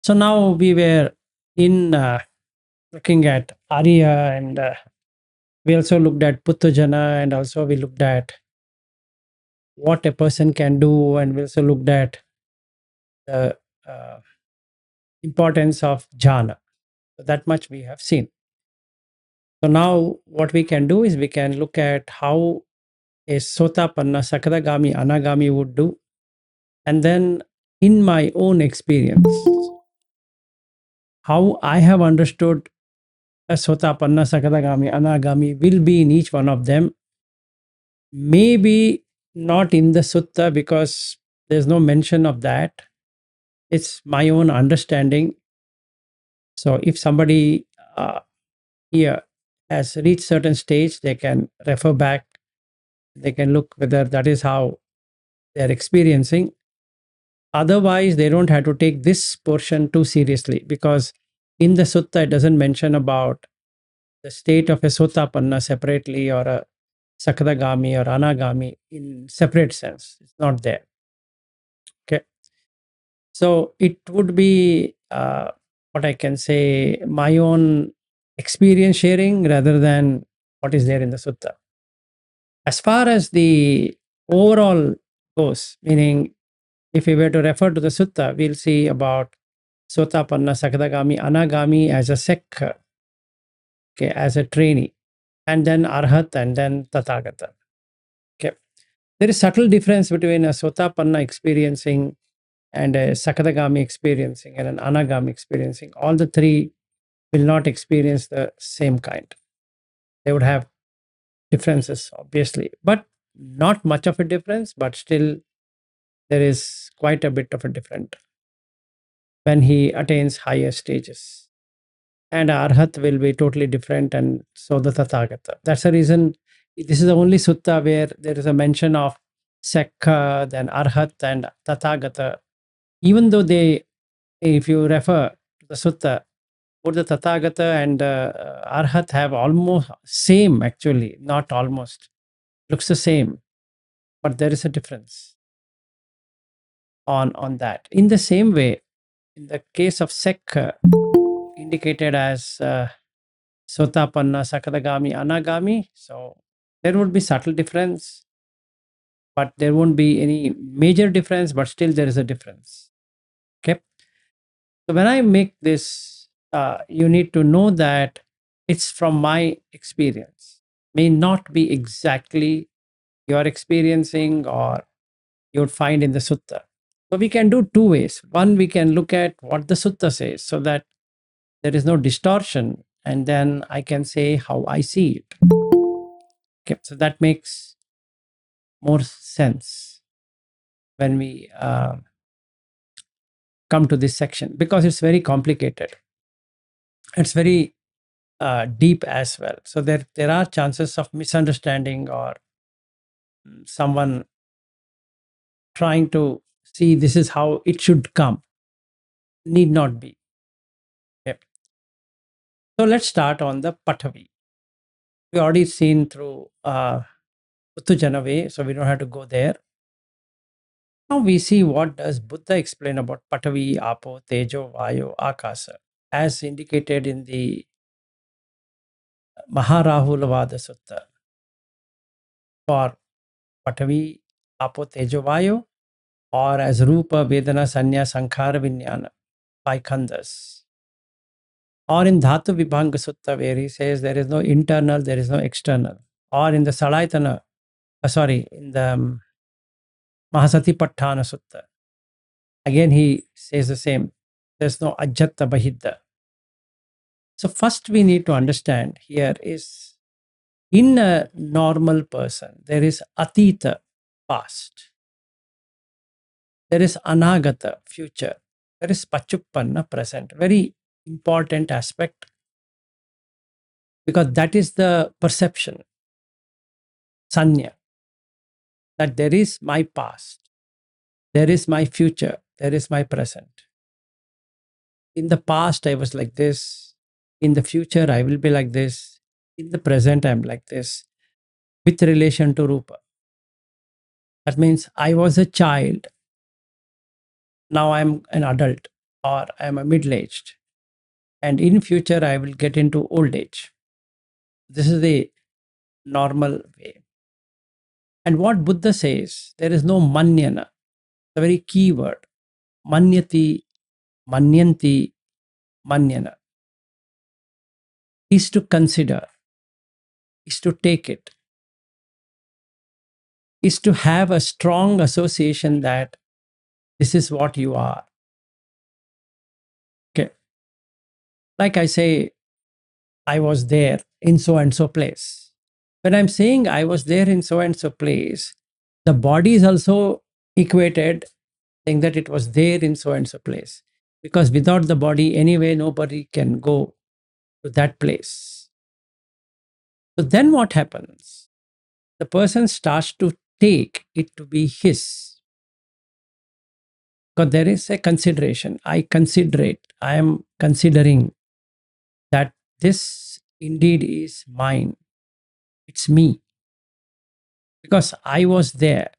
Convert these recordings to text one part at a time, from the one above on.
So now we were in looking at Arya, and we also looked at Puttujana, and also we looked at what a person can do, and we also looked at the uh, importance of jhana. So that much we have seen. So now what we can do is we can look at how a Sotapanna, Sakadagami, Anagami would do, and then in my own experience, how I have understood a Sotapanna, Sakadagami, Anagami will be in each one of them. Maybe not in the sutta because there's no mention of that. It's my own understanding. So if somebody here has reached certain stage, they can refer back. They can look whether that is how they're experiencing. Otherwise, they don't have to take this portion too seriously because in the sutta it doesn't mention about the state of a sotapanna separately or a sakadagami or anagami in separate sense. It's not there. Okay. So it would be what I can say my own experience sharing rather than what is there in the sutta. As far as the overall goes, meaning if we were to refer to the sutta, we'll see about Sotapanna, Sakadagami, Anagami as a Sekkha, okay, as a trainee, and then Arhat and then Tathagata. Okay. There is subtle difference between a Sotapanna experiencing and a Sakadagami experiencing and an Anagami experiencing. All the three will not experience the same kind. They would have differences, obviously, but not much of a difference, but still there is quite a bit of a difference when he attains higher stages. And Arhat will be totally different, and so the Tathagata. That's the reason this is the only sutta where there is a mention of Sekkha, then Arhat, and Tathagata. Even though they, if you refer to the sutta, both the Tathagata and Arhat have almost same, actually, not almost, looks the same, but there is a difference on that. In the same way, in the case of Sekkha, indicated as Sotapanna, Sakadagami, Anagami. So there would be subtle difference, but there won't be any major difference, but still there is a difference. Okay. So when I make this, you need to know that it's from my experience. May not be exactly you're experiencing or you'd find in the sutta. So we can do two ways. One, we can look at what the sutta says so that there is no distortion, and then I can say how I see it. Okay, so that makes more sense when we come to this section because it's very complicated. It's very deep as well. So there are chances of misunderstanding or someone trying to see this is how it should come. Need not be. Okay. So let's start on the Patavi. We already seen through Uttujana way, so we don't have to go there. Now we see what does Buddha explain about Patavi, Apo, Tejo, Vayu, Akasa, as indicated in the Maharahulavada Sutta for Patavi, Apo, Tejo, Vayu, or as Rupa, Vedana, Sanya, Sankhara, Vinyana, 5 khandas. Or in Dhatu Vibhanga Sutta, where he says there is no internal, there is no external. Or in the Salaitana, in the Mahasatipatthana Sutta, again he says the same. There's no Ajjatta Bahidda. So first we need to understand here is in a normal person, there is Atita, past. There is Anagata, future. There is Pachuppanna, present. Very important aspect because that is the perception, Sanya, that there is my past, there is my future, there is my present. In the past, I was like this. In the future, I will be like this. In the present, I'm like this with relation to Rupa. That means I was a child. Now I'm an adult. or I am a middle-aged, and in future I will get into old age. This is the normal way. And what Buddha says, there is no manyana, the very key word. Manyati, manyanti, manyana is to consider, is to take it, is to have a strong association that this is what you are. Okay. Like I say, I was there in so and so place. When I'm saying I was there in so and so place, the body is also equated, saying that it was there in so and so place. Because without the body, anyway, nobody can go to that place. So then what happens? The person starts to take it to be his. Because there is a consideration. I consider it. I am considering that this indeed is mine. It's me. Because I was there.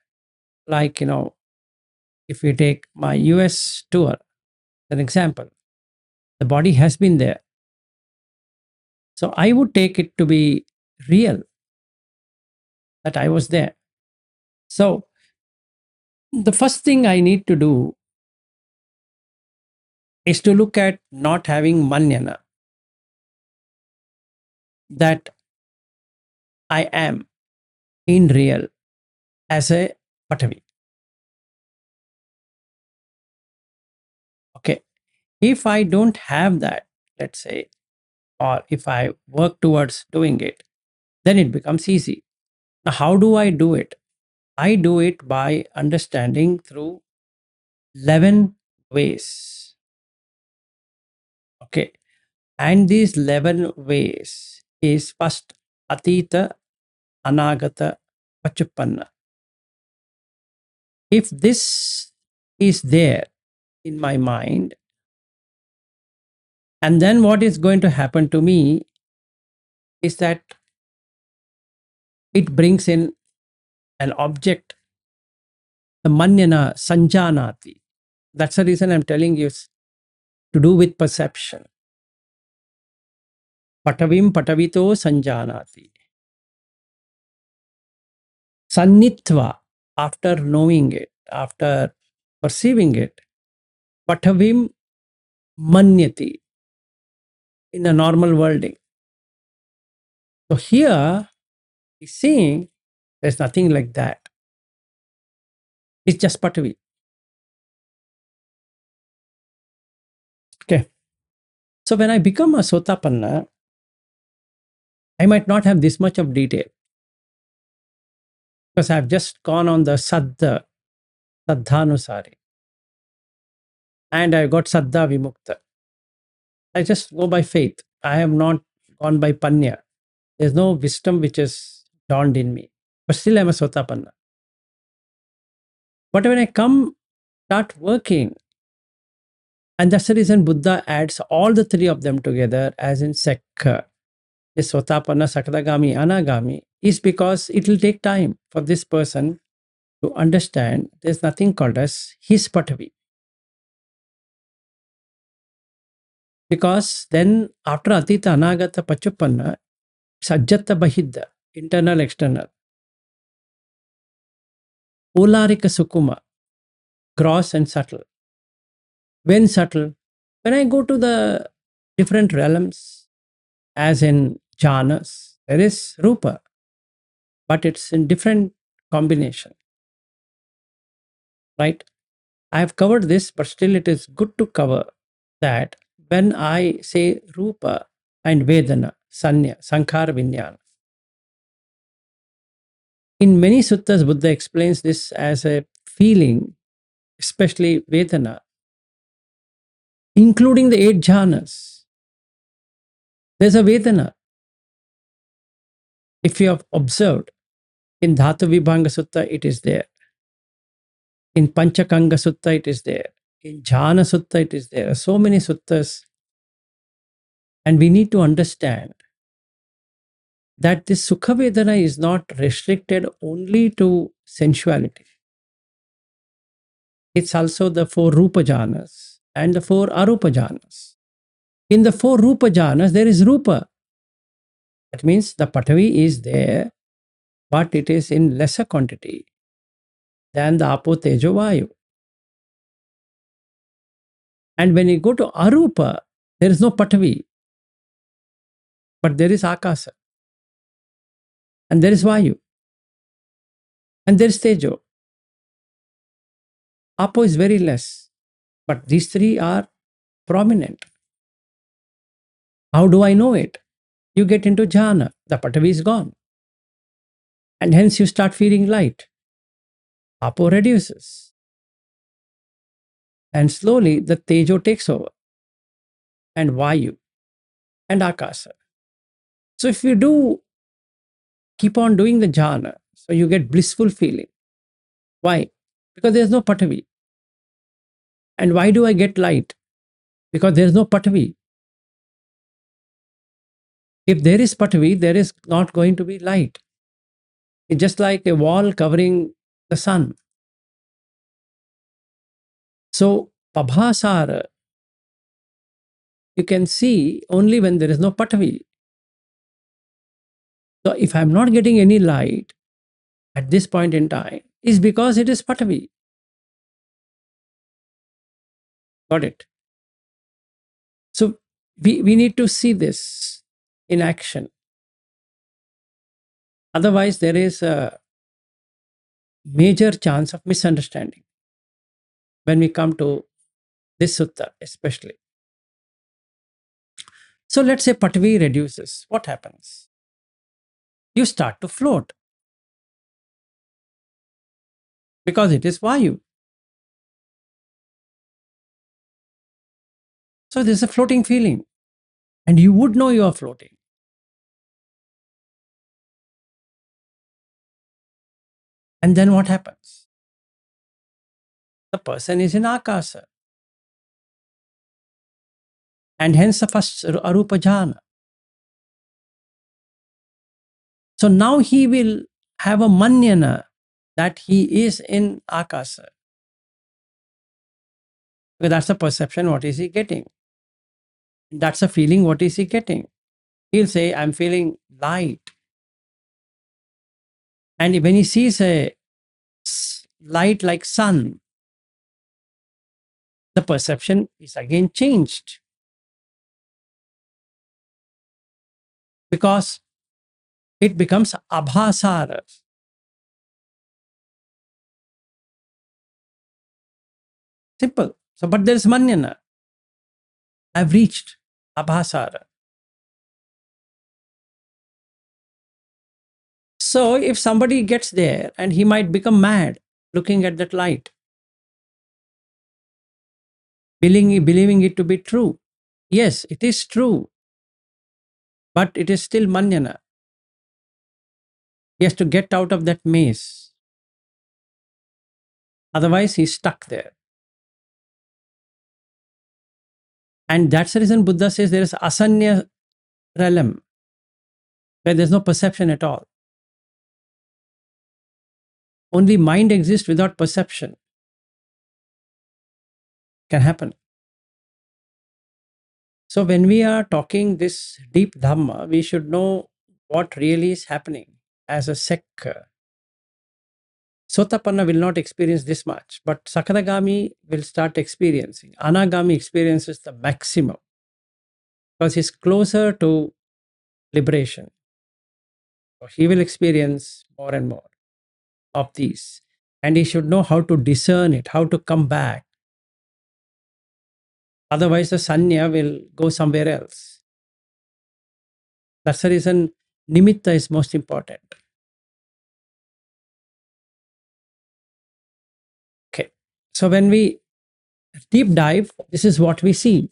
Like, if we take my US tour, an example, the body has been there. So I would take it to be real that I was there. So the first thing I need to do is to look at not having manyana, that I am in real as a Patavi. Okay. If I don't have that, let's say, or if I work towards doing it, then it becomes easy. Now, how do I do it? I do it by understanding through 11 ways. Okay. And these 11 ways is first Atita, Anagata, Pachupanna. If this is there in my mind, and then what is going to happen to me is that it brings in an object, the manyana sanjanati. That's the reason I'm telling you to do with perception. Patavim patavito sanjanati. Sannitva, after knowing it, after perceiving it, patavim manyati, in a normal worlding. So here he's saying there's nothing like that. It's just patavi. Okay. So when I become a sotapanna, I might not have this much of detail because I've just gone on the saddhanusari, and I got saddha vimukta. I just go by faith. I have not gone by panya. There's no wisdom which is dawned in me. But still I'm a sotapanna. But when I start working, and that's the reason Buddha adds all the three of them together as in Sekkha. This sotapanna, sakadagami, anagami is because it will take time for this person to understand there's nothing called as his patavi. Because then after Atita, Anagata, Pachupanna, it's Ajjata Bahidda, internal, external. Ularika Sukuma, gross and subtle. When subtle? When I go to the different realms, as in jhanas, there is rupa, but it's in different combination, right? I have covered this, but still it is good to cover that when I say rupa and vedana, sanya, sankhara, vinyana, in many suttas, Buddha explains this as a feeling, especially vedana, including the 8 jhanas. There's a vedana. If you have observed, in Dhatu Vibhanga Sutta, it is there. In Panchakanga Sutta, it is there. In Jhana Sutta, it is there. So many suttas. And we need to understand that this Sukha Vedana is not restricted only to sensuality. It's also the 4 Rupa Jhanas. and the four arupa jhanas. In the four rupa jhanas, there is rupa. That means the Patavi is there, but it is in lesser quantity than the Apo Tejo Vayu. And when you go to Arupa, there is no Patavi, but there is Akasa, and there is Vayu, and there is Tejo. Apo is very less, but these three are prominent. How do I know it? You get into jhana, the Patavi is gone, and hence you start feeling light. Apo reduces, and slowly the Tejo takes over, and Vayu, and Akasa. So if you do keep on doing the jhana, so you get blissful feeling. Why? Because there's no Patavi. And why do I get light? Because there's no Patavi. If there is Patavi, there is not going to be light. It's just like a wall covering the sun. So, Pabhasara, you can see only when there is no Patavi. So, if I'm not getting any light at this point in time, is because it is Patavi. Got it? So, we need to see this in action. Otherwise, there is a major chance of misunderstanding when we come to this sutta, especially. So let's say Patavi reduces. What happens? You start to float because it is Vayu. So there's a floating feeling, and you would know you are floating. And then what happens? The person is in Akasa, and hence the first Arupa Jhana. So now he will have a manyana that he is in Akasa. Because that's a perception, what is he getting? That's a feeling, what is he getting? He'll say, I'm feeling light. And when he sees a light like sun, the perception is again changed. Because it becomes abhasara. Simple. So, but there is manyana. I've reached abhasara. So, if somebody gets there and he might become mad looking at that light, believing it to be true. Yes, it is true, but it is still manyana. He has to get out of that maze. Otherwise, he's stuck there. And that's the reason Buddha says there is asanya realm, where there's no perception at all. Only mind exists without perception. Can happen. So when we are talking this deep Dhamma, we should know what really is happening as a Sekkha. Sotapanna will not experience this much, but Sakadagami will start experiencing. Anagami experiences the maximum because he's closer to liberation. So he will experience more and more of these. And he should know how to discern it, how to come back. Otherwise, the sanya will go somewhere else. That's the reason nimitta is most important. Okay. So when we deep dive, this is what we see.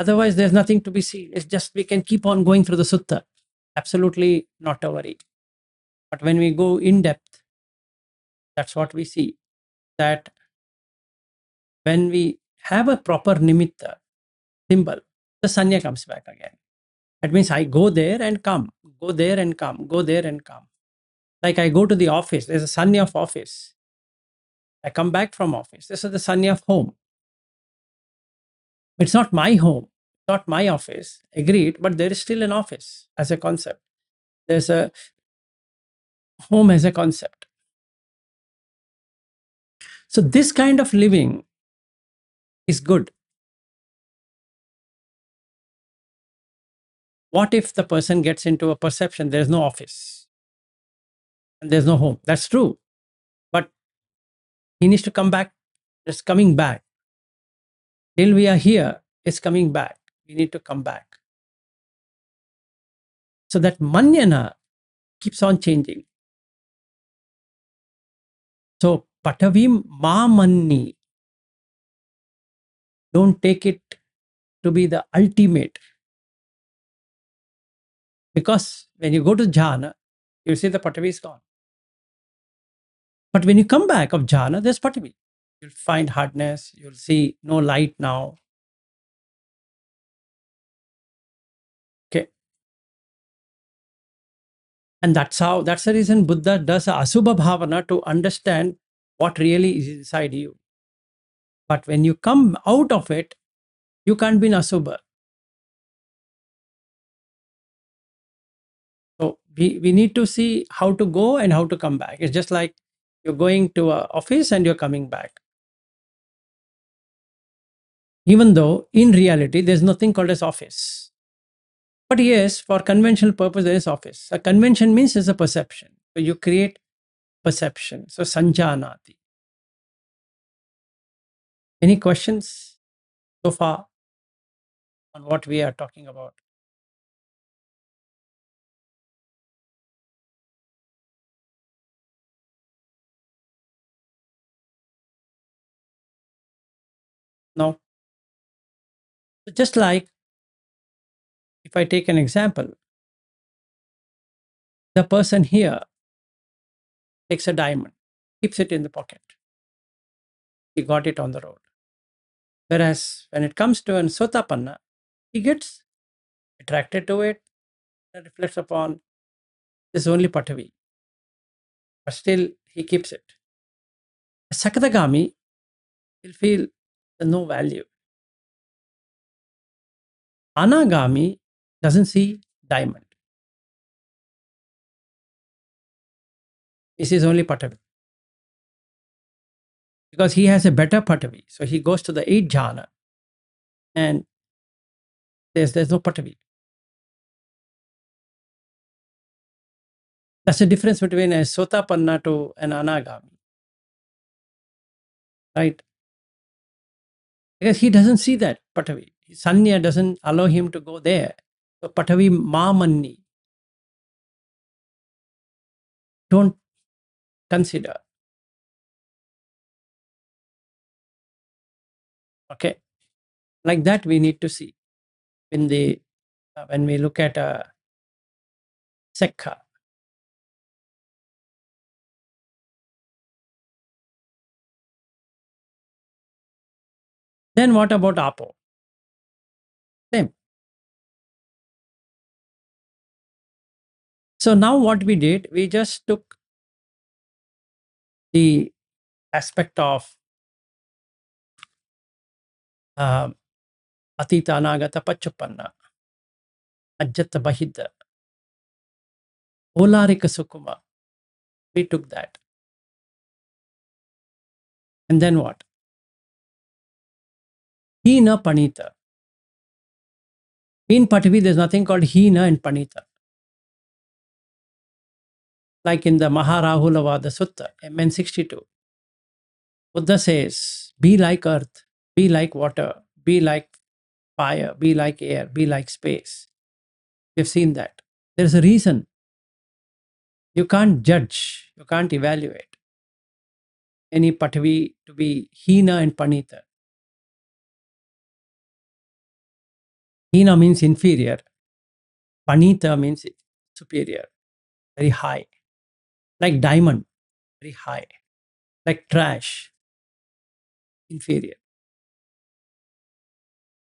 Otherwise, there's nothing to be seen. It's just we can keep on going through the sutta. Absolutely not a worry. But when we go in depth, that's what we see. That when we have a proper nimitta, symbol, the sanya comes back again. That means I go there and come, go there and come, go there and come. Like I go to the office, there's a sanya of office. I come back from office. This is the sanya of home. It's not my home, not my office. Agreed, but there is still an office as a concept. There's a home as a concept. So this kind of living is good. What if the person gets into a perception there's no office and there's no home? That's true. But he needs to come back. It's coming back. Till we are here, it's coming back. We need to come back. So that manyana keeps on changing. So patavim ma manni. Don't take it to be the ultimate. Because when you go to jhana, you see the patavi is gone. But when you come back of jhana, there's patavi. You'll find hardness. You'll see no light now. Okay. And that's the reason Buddha does a asubha bhavana to understand what really is inside you. But when you come out of it, you can't be an asubha. So we need to see how to go and how to come back. It's just like you're going to an office and you're coming back. Even though in reality, there's nothing called as office. But yes, for conventional purpose, there is office. A convention means it's a perception. So you create perception. So sanjanati. Any questions so far on what we are talking about? No. So just like if I take an example, the person here takes a diamond, keeps it in the pocket. He got it on the road. Whereas when it comes to an sotapanna, he gets attracted to it and reflects upon this only patavi. But still he keeps it. A Sakadagami will feel there's no value. Anagami doesn't see diamond. He sees only patavi. Because he has a better patavi. So he goes to the 8th jhana and there's no patavi. That's the difference between a sotapanna to an anagami. Right? Because he doesn't see that patavi. Sanya doesn't allow him to go there. So patavi mamanni. Don't consider. Okay. Like that we need to see in the when we look at a Sekkha. Then what about Apo? Same. So now what we did, we just took the aspect of Atita Anagata Pachupanna, Ajjata Bahidda, Olarika Sukuma. We took that. And then what? Hina Panita. In Patavi, there's nothing called Hina and Panita. Like in the Maharahulavada Sutta, MN62, Buddha says, be like earth, be like water, be like fire, be like air, be like space. We've seen that. There's a reason. You can't judge, you can't evaluate any Patavi to be Hina and Panita. Hina means inferior, Panita means superior, very high. Like diamond, very high. Like trash, inferior.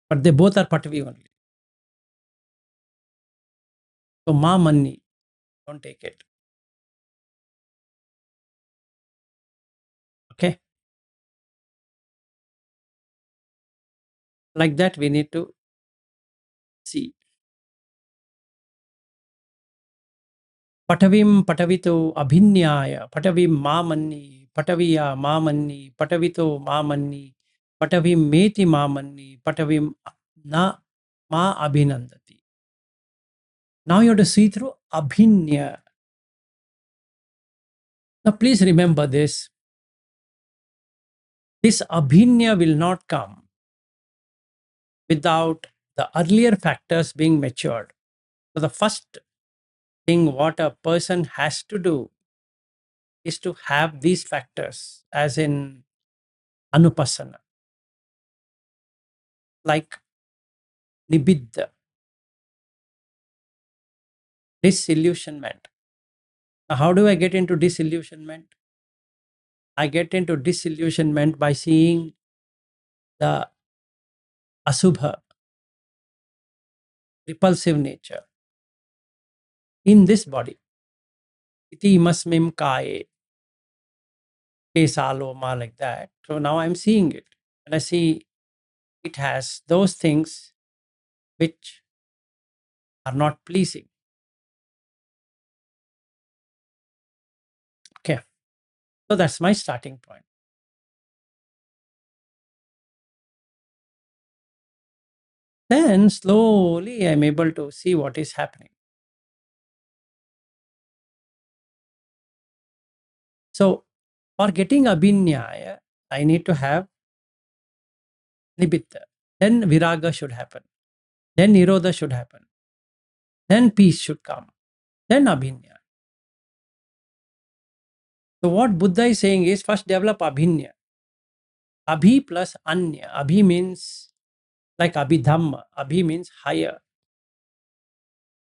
But they both are Patavi only. So ma manni, don't take it. Okay. Like that, we need to see. Patavim patavito abhinyaya, patavim mamanni, pataviya mamanni, patavito mamanni, patavim meti mamanni, patavim na ma abhinandati. Now you have to see through abhinya. Now please remember this. This abhinya will not come without the earlier factors being matured. So the first thing what a person has to do is to have these factors, as in anupassana, like nibbidha, disillusionment. Now, how do I get into disillusionment? I get into disillusionment by seeing the asubha, repulsive nature in this body. Iti masmim kaye, kesaloma, like that. So now I'm seeing it, and I see it has those things which are not pleasing. Okay. So that's my starting point. Then slowly I'm able to see what is happening. So for getting abhinyaya, I need to have nibbidha. Then viraga should happen. Then nirodha should happen. Then peace should come. Then abhinya. So what Buddha is saying is first develop abhinya. Abhi plus anya. Abhi means like abhidhamma. Abhi means higher.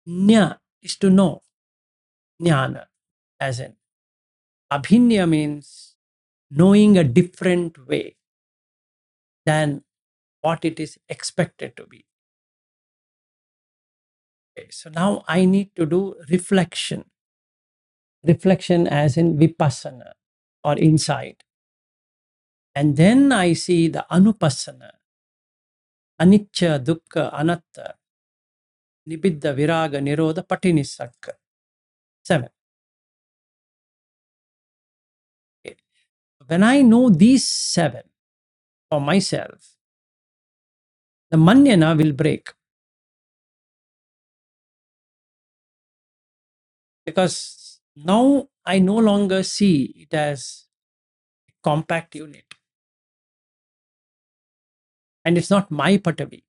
Nya is to know. Jnana, as in. Abhinya means knowing a different way than what it is expected to be. Okay, so now I need to do reflection. Reflection as in vipassana or insight. And then I see the anupassana, anicca, dukkha, anatta, nibbidha, viraga, nirodha, patinissakka. 7. Okay. When I know these 7 for myself, the manyana will break. Because now I no longer see it as a compact unit. And it's not my patavi.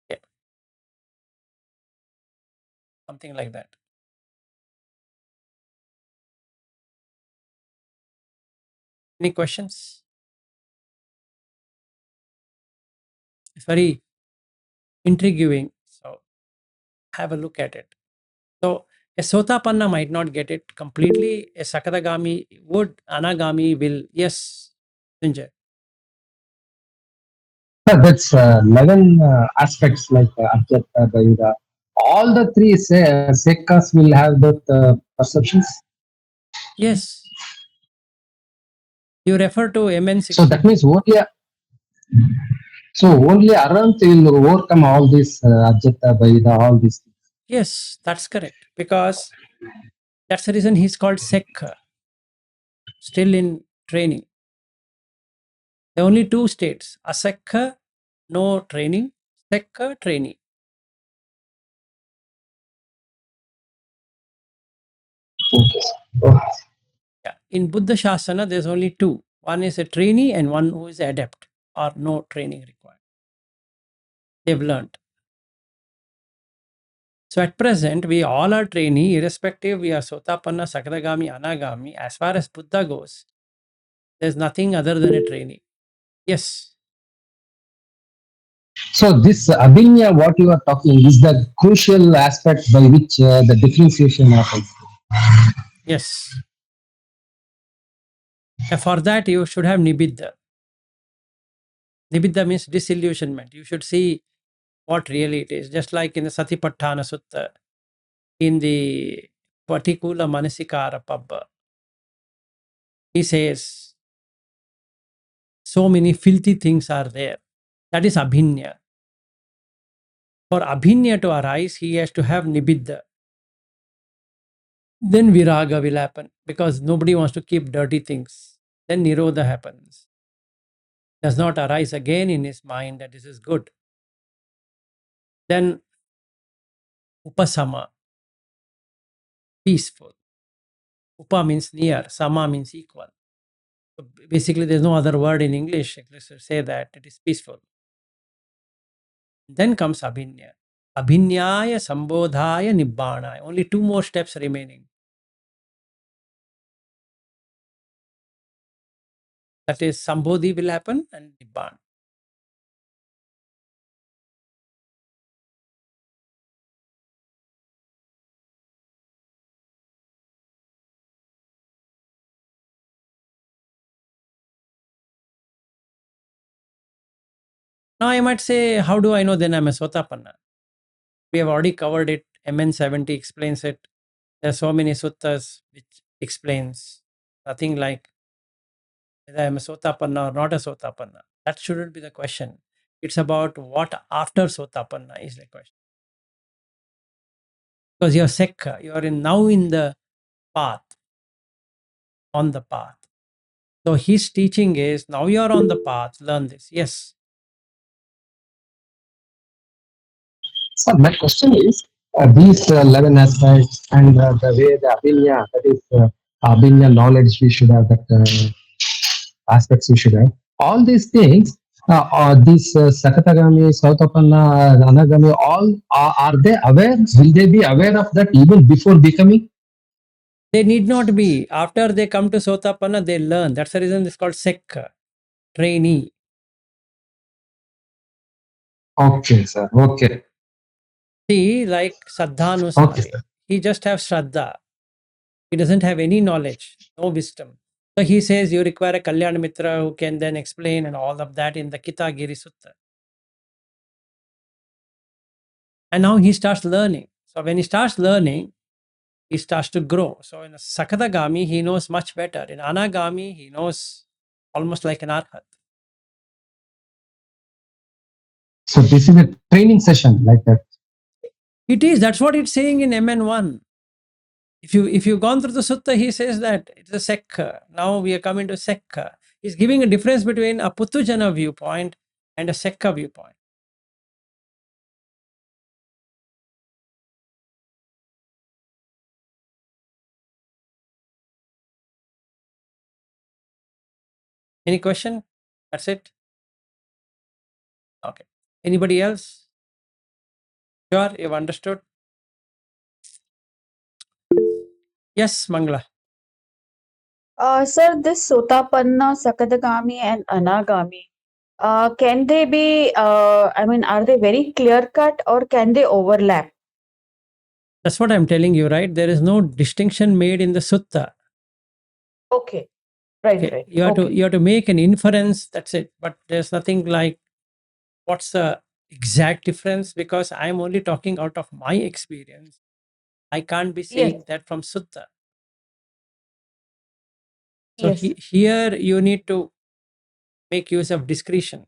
Yeah. Something like that. Any questions? It's very intriguing. So have a look at it. So a Sotapanna might not get it completely. A Sakadagami would, Anagami will. Yes, Sanjay. That's 11 aspects like Abhyata, Dayuda. All the three Sekkas will have that perceptions. Yes. You refer to So MN16. that means only Arant will overcome all these Abhyata, Dayuda, all these things. Yes, that's correct. Because that's the reason he's called Sekkha, still in training. There are only 2 states, Asekkha, no training, Sekkha, trainee. Okay. Oh, Yeah. In Buddha Shasana, there's only 2. One is a trainee and one who is adept or no training required. They've learned. So at present, we all are trainee, irrespective we are Sotapanna, Sakadagami, Anagami. As far as Buddha goes, there's nothing other than a trainee. Yes. So this Abhinya, what you are talking, is the crucial aspect by which the differentiation happens. Yes. And for that, you should have Nibbidha. Nibbidha means disillusionment. You should see what really it is. Just like in the Satipatthana Sutta, in the Patikula Manasikara Pabba, he says, so many filthy things are there. That is abhinya. For abhinya to arise, he has to have nibbidha. Then viraga will happen because nobody wants to keep dirty things. Then nirodha happens. Does not arise again in his mind that this is good. Then upasama, peaceful. Upa means near, sama means equal. So basically, there's no other word in English to say that it is peaceful. Then comes abhinya. Abhinyaya, sambodhaya, nibbana. Only two more steps remaining. That is, sambodhi will happen and nibbana. Now I might say, how do I know then I'm a sotapanna? We have already covered it. MN70 explains it. There are so many suttas which explains nothing like whether I'm a sotapanna or not a sotapanna. That shouldn't be the question. It's about what after sotapanna is the question. Because you're Sekkha, you are now in the path, on the path. So his teaching is now you're on the path, learn this. Yes. So my question is, these 11 aspects and the way the Abhinya, that is Abhinya knowledge we should have, that aspects we should have. All these things, these Sakatagami, Sautapanna, Anagami, all are they aware? Will they be aware of that even before becoming? They need not be. After they come to Sotapanna, they learn. That's the reason it's called Sekkha, trainee. Okay, sir. Okay. See, like Saddhanu Okay, Swami, sir. he just have Shraddha. He doesn't have any knowledge, no wisdom. So he says you require a Kalyana Mitra who can then explain and all of that in the Kitagiri Sutta. And now he starts learning. So when he starts learning, he starts to grow. So in a Sakadagami, he knows much better. In Anagami, he knows almost like an Arhat. So this is a training session like that. It is. That's what it's saying in MN1. If you've gone through the sutta, he says that it's a Sekkha. Now we are coming to Sekkha. He's giving a difference between a Putujana viewpoint and a Sekkha viewpoint. Any question? That's it? Okay. Anybody else? Sure, you've understood? Yes, Mangala. Sir, this Sotapanna, Sakadagami, and Anagami, can they be, I mean, are they very clear cut or can they overlap? That's what I'm telling you, right? There is no distinction made in the sutta. Okay, right, Okay. right. You have to Okay, you have to make an inference, that's it. But there's nothing like what's the exact difference because I'm only talking out of my experience. I can't be yes, saying that from sutta. So yes, here you need to make use of discretion.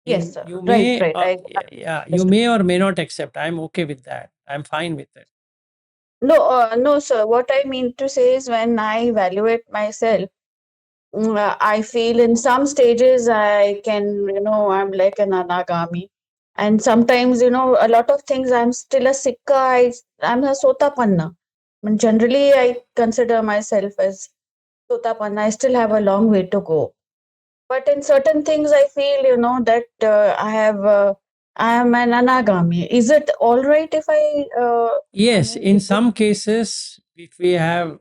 yes, You sir. you Right, may right. I yeah, you understood. may or may not accept. I'm okay with that. I'm fine with it. No, no, sir. What I mean to say is when I evaluate myself, I feel in some stages I can, I'm like an anagami. And sometimes, a lot of things I'm still a Sikkha, I'm a Sotapanna. I mean, generally, I consider myself as Sotapanna. I still have a long way to go. But in certain things, I feel, that I am an anagami. Is it all right if I Yes, mean, in if some cases, if we have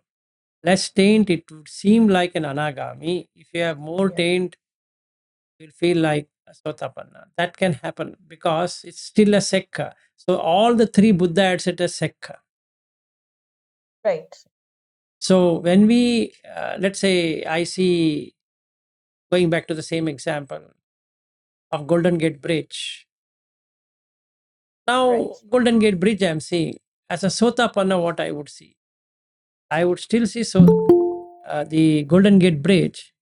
less taint, it would seem like an anagami. If you have more yeah, taint, you'll feel like a sotapanna. That can happen because it's still a sekkha. So all the three Buddha had said a sekkha. right, So when we, let's say, I see, going back to the same example of Golden Gate Bridge. right, Now, Golden Gate Bridge, I'm seeing as a sotapanna, what I would see. I would still see so the Golden Gate Bridge,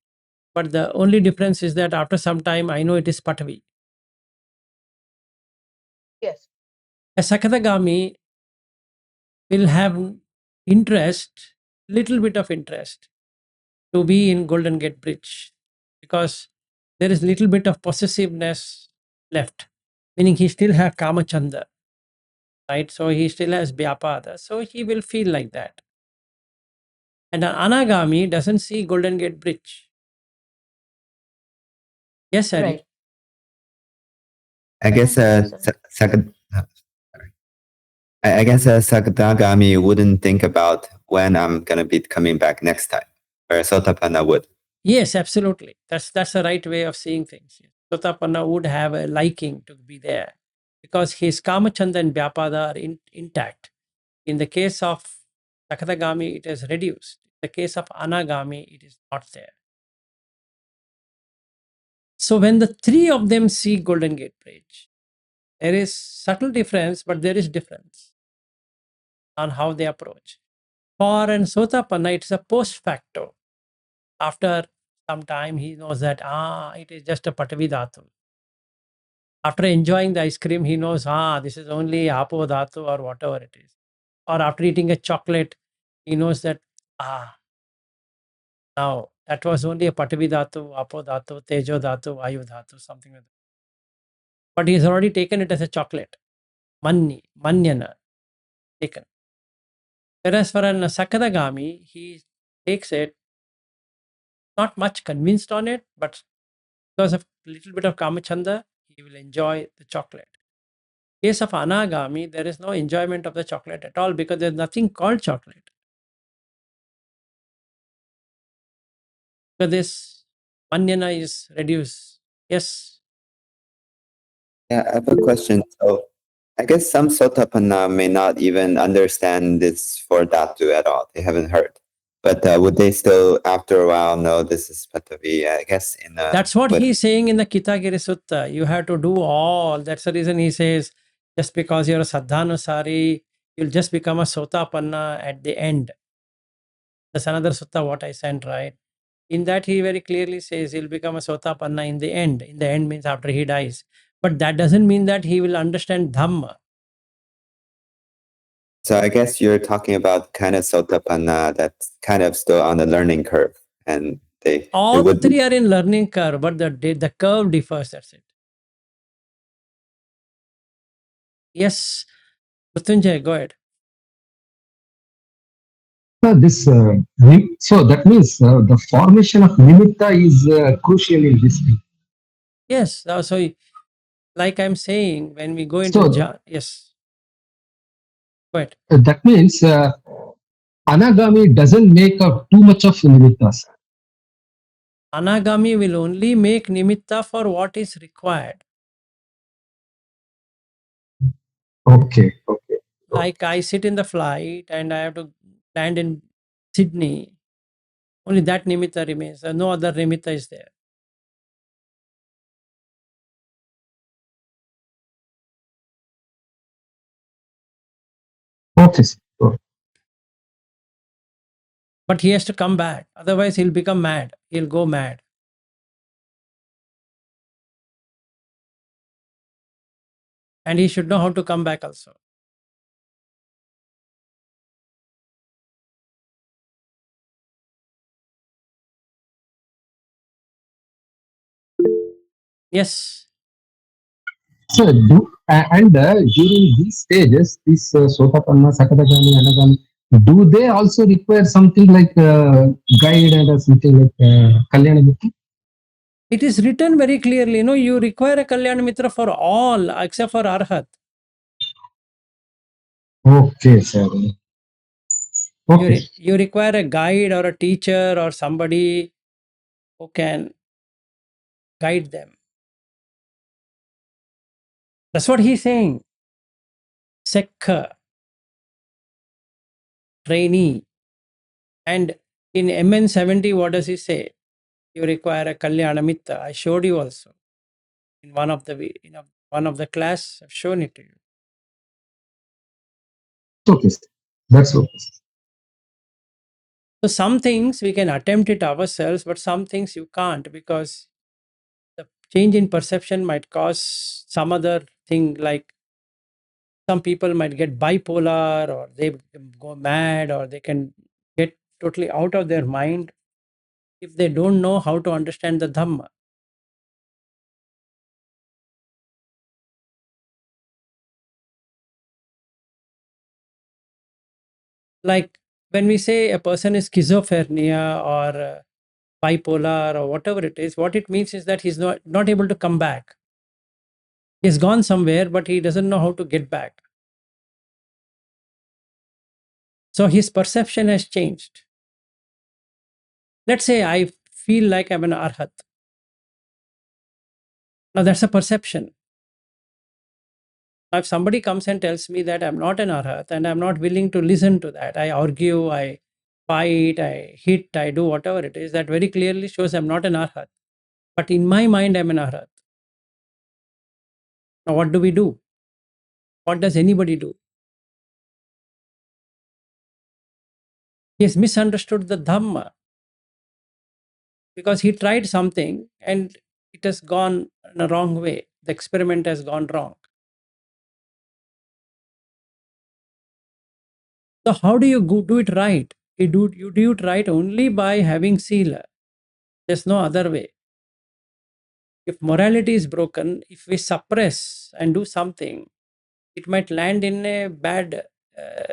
but the only difference is that after some time, I know it is Patavi. Yes. A Sakadagami will have interest, little bit of interest, to be in Golden Gate Bridge because there is little bit of possessiveness left, meaning he still has Kamachanda, right? So he still has Vyapada. So he will feel like that. And an Anagami doesn't see Golden Gate Bridge. Yes, Harry. Right. I guess Sorry. I guess Sakadagami wouldn't think about when I'm gonna be coming back next time, where Sotapanna would. Yes, absolutely. That's the right way of seeing things. Sotapanna would have a liking to be there because his Kamachanda and Vyapada are intact. In the case of Sakadagami, it is reduced. In the case of Anagami, it is not there. So when the three of them see Golden Gate Bridge, there is subtle difference, but there is difference on how they approach. For an Sotapanna, it's a post facto. After some time, he knows that, it is just a Patavi Dhatu. After enjoying the ice cream, he knows, this is only Apo Dhatu or whatever it is. Or after eating a chocolate, he knows that, now that was only a Patavi Dhatu, Apo Dhatu, Tejo Dhatu, Vayu Dhatu, something like that. But he's already taken it as a chocolate. Manyana, taken. Whereas for an Sakadagami, he takes it, not much convinced on it, but because of a little bit of Kamachanda, he will enjoy the chocolate. Case of Anagami, there is no enjoyment of the chocolate at all because there's nothing called chocolate. So this Manyana is reduced. Yes. Yeah, I have a question. So I guess some Sotapanna may not even understand this for Dhatu at all. They haven't heard. But would they still, after a while, know this is Patavi? I guess in a. That's what he's saying in the Kitagiri Sutta. You have to do all. That's the reason he says, just because you're a Saddhanusari, you'll just become a Sotapanna at the end. That's another sutta what I sent, right? In that, he very clearly says he'll become a Sotapanna in the end. In the end means after he dies. But that doesn't mean that he will understand Dhamma. So I guess you're talking about kind of Sotapanna that's kind of still on the learning curve, and they All the would three are in learning curve, but the curve differs. That's it. Yes, Mrityunjay, go ahead. So that means the formation of nimitta is crucial in this thing. Yes, so like I'm saying, when we go into So yes, go ahead. that means anagami doesn't make too much of nimittas. Anagami will only make nimitta for what is required. Okay. Like I sit in the flight and I have to land in Sydney. Only that nimitta remains. No other nimitta is there. Okay. Sir. But he has to come back. Otherwise, he'll become mad. He'll go mad. And he should know how to come back also. Yes. So during these stages, this Sotapanna, Sakadagami, Anagami, do they also require something like guide and something like Kalyana Mitra? It is written very clearly, you require a Kalyana Mitra for all except for Arhat. Okay, sir. Okay. You require a guide or a teacher or somebody who can guide them. That's what he's saying. Sekkha, trainee. And in MN70, what does he say? You require a Kalyana Mitra. I showed you also in one of the class. I've shown it to you. Okay, sir. That's okay. So some things we can attempt it ourselves, but some things you can't, because the change in perception might cause some other thing, like some people might get bipolar, or they go mad, or they can get totally out of their mind if they don't know how to understand the Dhamma. Like when we say a person is schizophrenia or bipolar or whatever it is, what it means is that he's not able to come back. He's gone somewhere, but he doesn't know how to get back. So his perception has changed. Let's say I feel like I'm an arhat. Now that's a perception. Now if somebody comes and tells me that I'm not an arhat and I'm not willing to listen to that, I argue, I fight, I hit, I do whatever it is, that very clearly shows I'm not an arhat. But in my mind, I'm an arhat. Now what do we do? What does anybody do? He has misunderstood the Dhamma because he tried something and it has gone in a wrong way. The experiment has gone wrong. So how do you do it right? You do it right only by having sila. There's no other way. If morality is broken, if we suppress and do something, it might land in a bad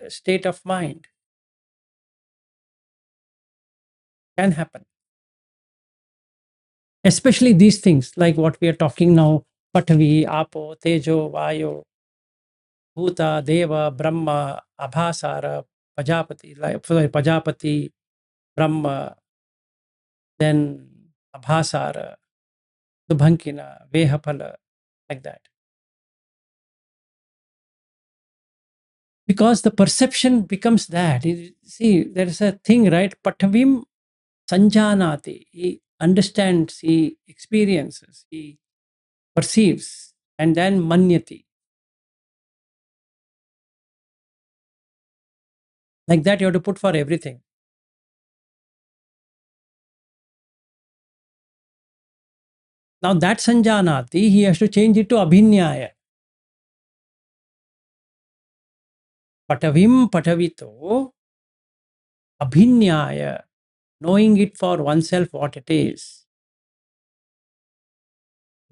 state of mind. Can happen. Especially these things like what we are talking now, Patavi, Apo, Tejo, Vayo, Bhuta, Deva, Brahma, Abhasara, Pajapati, Pajapati, Brahma, then Abhasara, Subhankina, Vehapala, like that. Because the perception becomes that. See, there is a thing, right? Patavim Sanjanati. He understands, he experiences, he perceives, and then Manyati. Like that, you have to put for everything. Now that Sanjanati, he has to change it to Abhinyaya. Patavim Patavito Abhinyaya, knowing it for oneself what it is.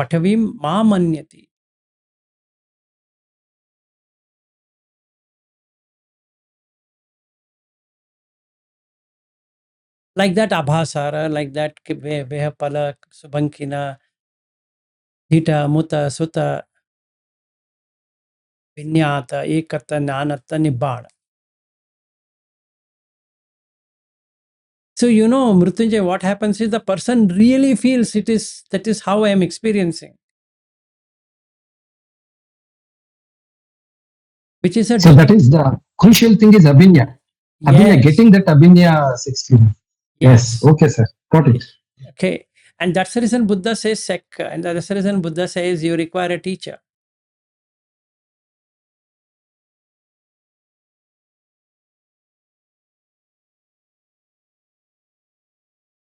Patavim Mamanyati. Like that Abhasara, like that Vehapala, Subhankina, Hita, Muta, Sutta, Vinyata, Ekata, Nanata, Nibbana. So, Mrutyunjay, what happens is the person really feels that is how I am experiencing. Which is a... So that is the crucial thing is Abhinya. Abhinya, Yes. getting that Abhinya experience. Yes. Yes. Okay, sir. Got it. Okay. And that's the reason Buddha says Sekkha. And that's the reason Buddha says you require a teacher.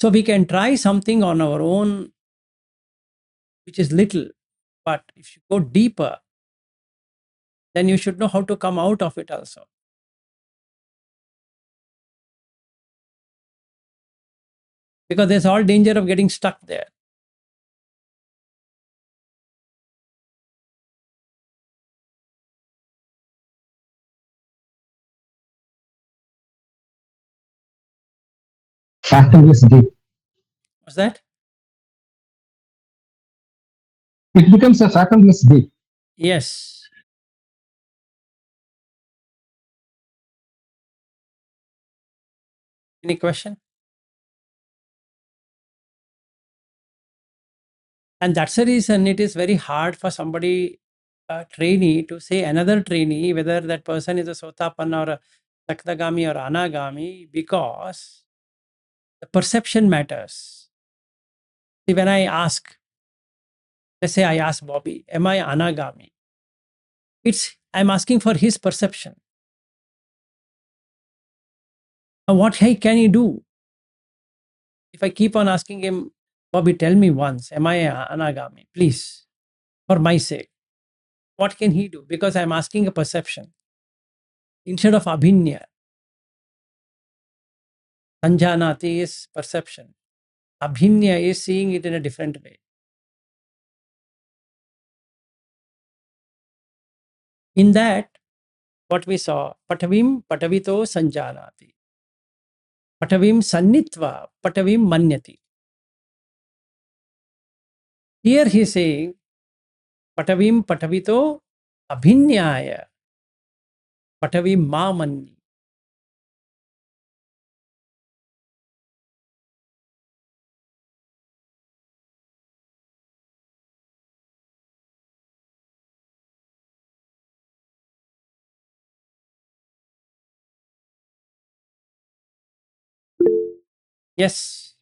So we can try something on our own, which is little. But if you go deeper, then you should know how to come out of it also. Because there's all danger of getting stuck there. Fathomless deep. What's that? It becomes a fathomless deep. Yes. Any question? And that's the reason it is very hard for somebody, a trainee, to say another trainee, whether that person is a Sotapanna or a Sakdagami or Anagami, because the perception matters. See, when I ask, let's say I ask Bobby, am I Anagami? I'm asking for his perception. Now, what can he do? If I keep on asking him, Bobby, tell me once, am I a anagami? Please, for my sake. What can he do? Because I'm asking a perception. Instead of abhinya, sanjanati is perception. Abhinya is seeing it in a different way. In that, what we saw, patavim patavito sanjanati. Patavim sannitva, patavim manyati. Here he is saying, patavim patavito abhinyaya, patavim mamanyi. Yes.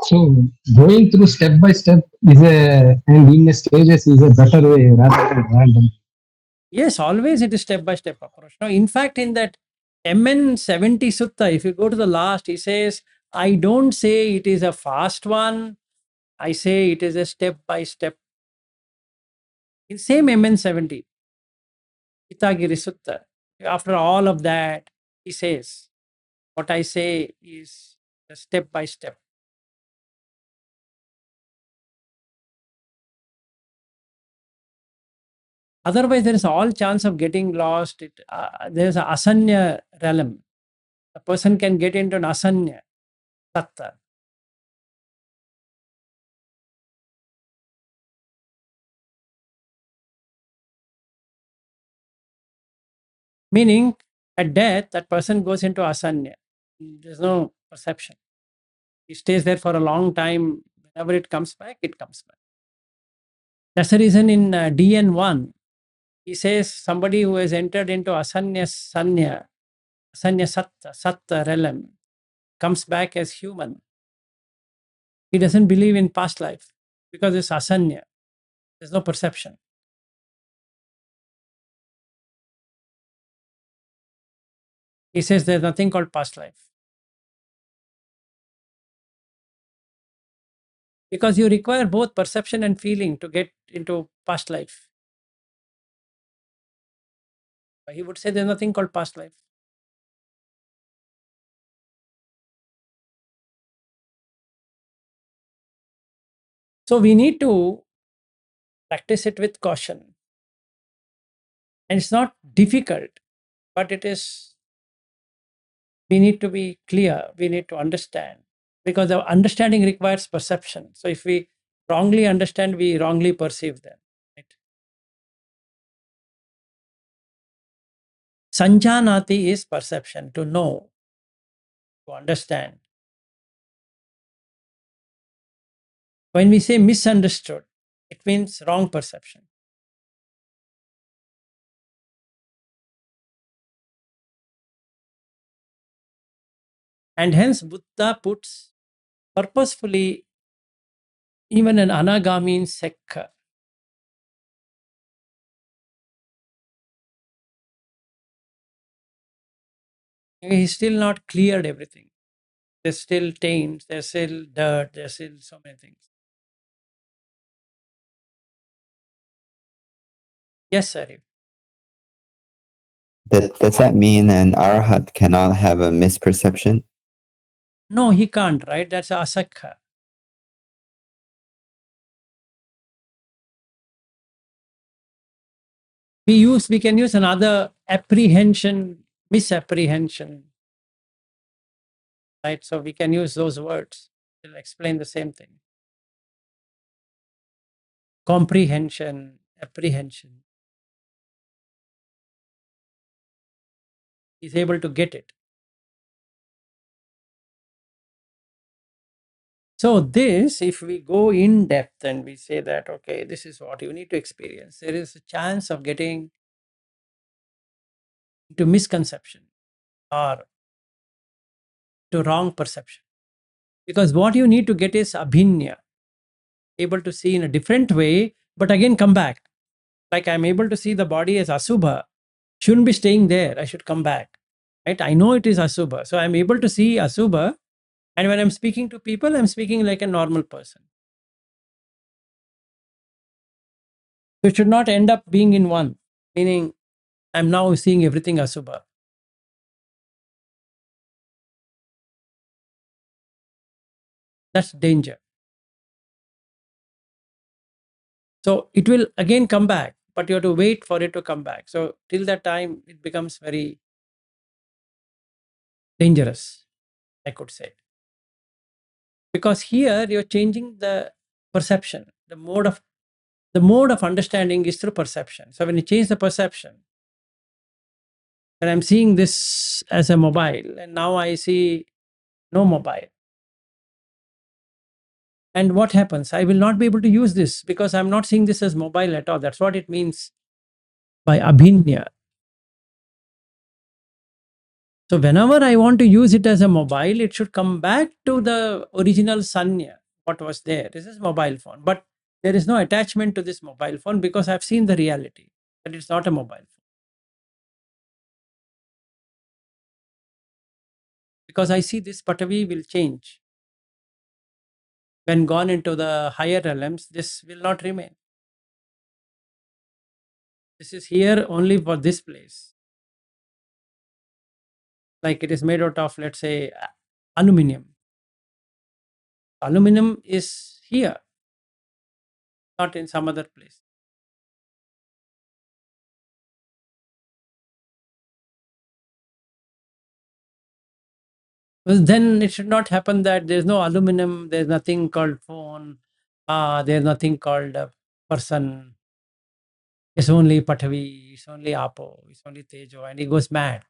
So going through step by step is and in stages is a better way rather than random. Yes, always it is step by step approach. Now, in fact, in that MN70 Sutta, if you go to the last, he says, I don't say it is a fast one. I say it is a step by step. In same MN70, Itagiri Sutta, after all of that, he says, what I say is a step by step. Otherwise, there is all chance of getting lost. There is a asanya realm. A person can get into an asanya satta. Meaning, at death, that person goes into asanya. There's no perception. He stays there for a long time. Whenever it comes back, it comes back. That's the reason in DN1, he says somebody who has entered into asanya sanya, asanya satta realm, comes back as human. He doesn't believe in past life because it's asanya. There's no perception. He says there's nothing called past life. Because you require both perception and feeling to get into past life. He would say there's nothing called past life. So we need to practice it with caution. And it's not difficult, but it is, we need to be clear, we need to understand, because our understanding requires perception. So if we wrongly understand, we wrongly perceive them. Right? Sanjanati is perception, to know, to understand. When we say misunderstood, it means wrong perception. And hence Buddha puts purposefully even an anagami in Sekkha. He's still not cleared everything. There's still taints, there's still dirt, there's still so many things. Yes, Arif. Does that mean an arhat cannot have a misperception? No, he can't, right? That's asakha. We can use another apprehension, misapprehension, right? So we can use those words. They'll explain the same thing. Comprehension, apprehension. He's able to get it. So this, if we go in depth and we say that, okay, this is what you need to experience, there is a chance of getting into misconception or to wrong perception. Because what you need to get is abhinya, able to see in a different way, but again come back. Like I'm able to see the body as asubha, shouldn't be staying there, I should come back. right? I know it is Asubha. So I'm able to see Asubha. And when I'm speaking to people, I'm speaking like a normal person. So it should not end up being in one, meaning I'm now seeing everything Asubha. That's danger. So it will again come back, but you have to wait for it to come back. So till that time, it becomes very dangerous, I could say. Because here you're changing the perception, the mode of understanding is through perception. So when you change the perception, and I'm seeing this as a mobile, and now I see no mobile. And what happens? I will not be able to use this because I'm not seeing this as mobile at all. That's what it means by abhinya. So whenever I want to use it as a mobile, it should come back to the original sanya, what was there. This is mobile phone, but there is no attachment to this mobile phone because I've seen the reality that it's not a mobile phone. Because I see this Patavi will change. When gone into the higher realms, this will not remain. This is here only for this place. Like it is made out of, let's say, aluminum. Aluminum is here, not in some other place. Well, then it should not happen that there's no aluminum, there's nothing called phone, there's nothing called a person. It's only Patavi, it's only Apo, it's only Tejo, and he goes mad.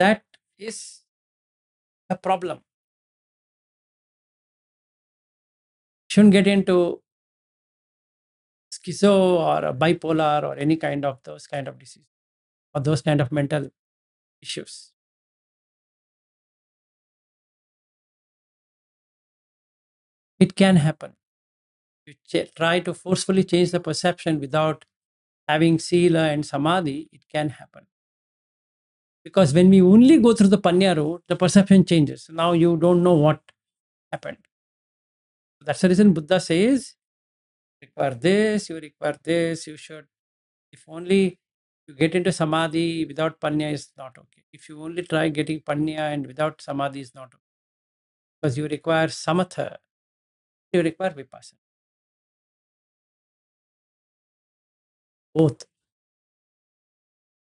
That is a problem. Shouldn't get into schizo or a bipolar or any kind of those kind of disease or those kind of mental issues. It can happen. You try to forcefully change the perception without having sila and samadhi, it can happen. Because when we only go through the panya route, the perception changes. Now you don't know what happened. That's the reason Buddha says, require this, you require this, you should. If only you get into samadhi without panya is not okay. If you only try getting panya and without samadhi is not okay. Because you require samatha, you require vipassana. Both.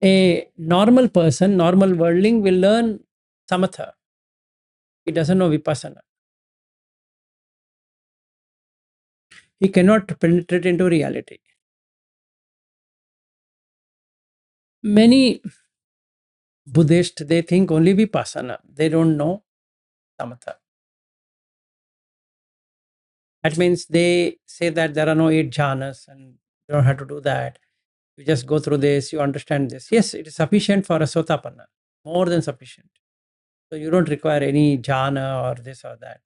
A normal person, normal worldling will learn samatha. He doesn't know vipassana. He cannot penetrate into reality. Many Buddhists, they think only vipassana. They don't know samatha. That means they say that there are no 8 jhanas and you don't have to do that. You just go through this, you understand this. Yes, it is sufficient for a sotapanna, more than sufficient. So you don't require any jhana or this or that.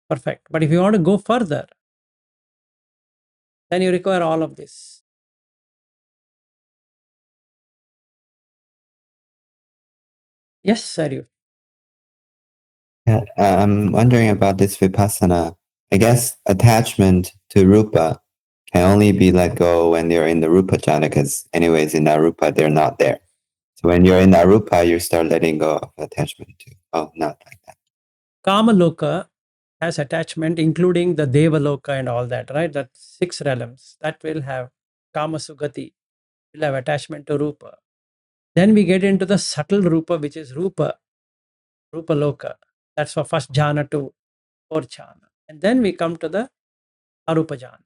Perfect. But if you want to go further, then you require all of this. Yes, Saryu. Yeah, I'm wondering about this vipassana. I guess attachment to rupa can only be let go when you're in the rupa jhana, because anyways, in arupa, they're not there. So when you're in arupa, you start letting go of attachment to, oh, not like that. Kama Loka has attachment, including the Deva Loka and all that, right? That 6 realms that will have Kama Sugati, will have attachment to Rupa. Then we get into the subtle Rupa, which is Rupa Loka. That's for first jhana to 4th jhana. And then we come to the Arupa jhana.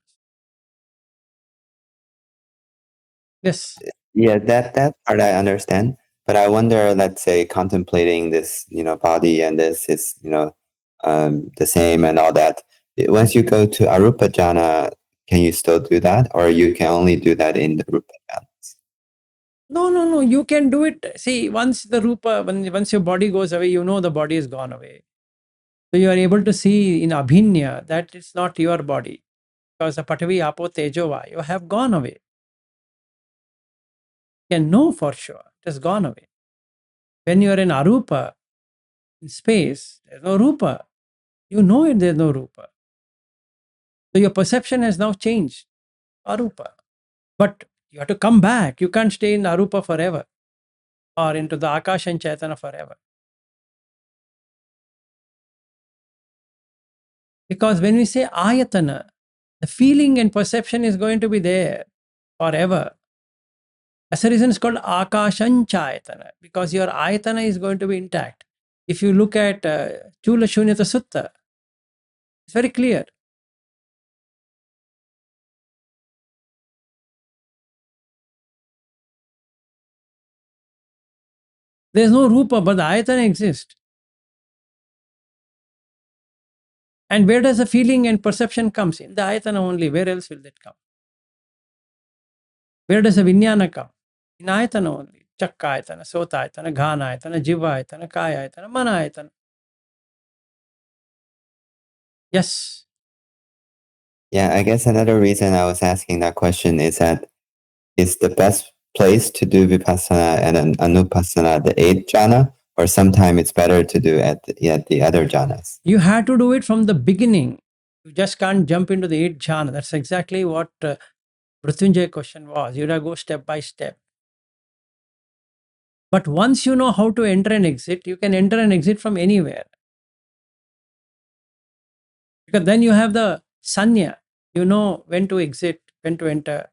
Yes. Yeah, that part I understand. But I wonder, let's say, contemplating this, body and this is, the same and all that. Once you go to arupa jhana, can you still do that, or you can only do that in the rupa jhanas? No. You can do it. See, once the Rupa, once your body goes away, you know the body is gone away. So you are able to see in Abhinya that it's not your body. Because the Patavi, Apo, Tejo, Vayu have gone away. can know for sure. It has gone away. When you are in arupa, in space, there's no rupa. You know it, there's no rupa. So your perception has now changed, arupa. But you have to come back. You can't stay in arupa forever or into the akasha and chaitana forever. Because when we say ayatana, the feeling and perception is going to be there forever. As a reason, it's called akashanchayatana, because your ayatana is going to be intact. If you look at Chula Shunyata Sutta, it's very clear. There's no rupa, but the ayatana exists. And where does the feeling and perception comes in? The ayatana only. Where else will that come? Where does the vijnana come? In ayatana only. Chakka ayatana, sota ayatana, ghana ayatana, jiva ayatana, kaya ayatana, mana ayatana. Yes. Yeah, I guess another reason I was asking that question is that it's the best place to do vipassana and an anupassana, the eighth jhana, or sometimes it's better to do at the other jhanas. You have to do it from the beginning. You just can't jump into the 8th jhana. That's exactly what Mrityunjay question was. You have to go step by step. But once you know how to enter and exit, you can enter and exit from anywhere. Because then you have the sanya. You know when to exit, when to enter.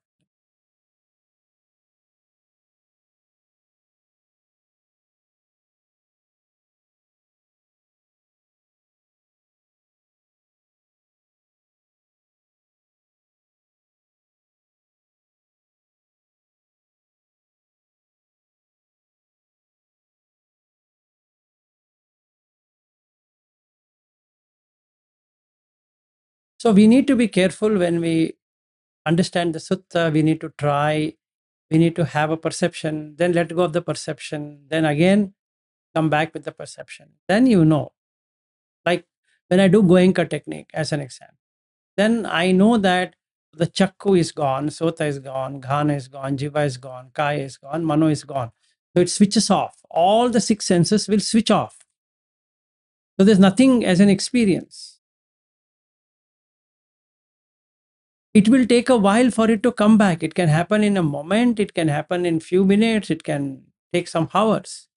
So we need to be careful when we understand the sutta. We need to try. We need to have a perception, then let go of the perception, then again come back with the perception. Then you know. Like when I do Goenka technique as an example, then I know that the chakku is gone, sota is gone, ghana is gone, jiva is gone, kaya is gone, mano is gone. So it switches off. All the 6 senses will switch off. So there's nothing as an experience. It will take a while for it to come back. It can happen in a moment, it can happen in few minutes, it can take some hours.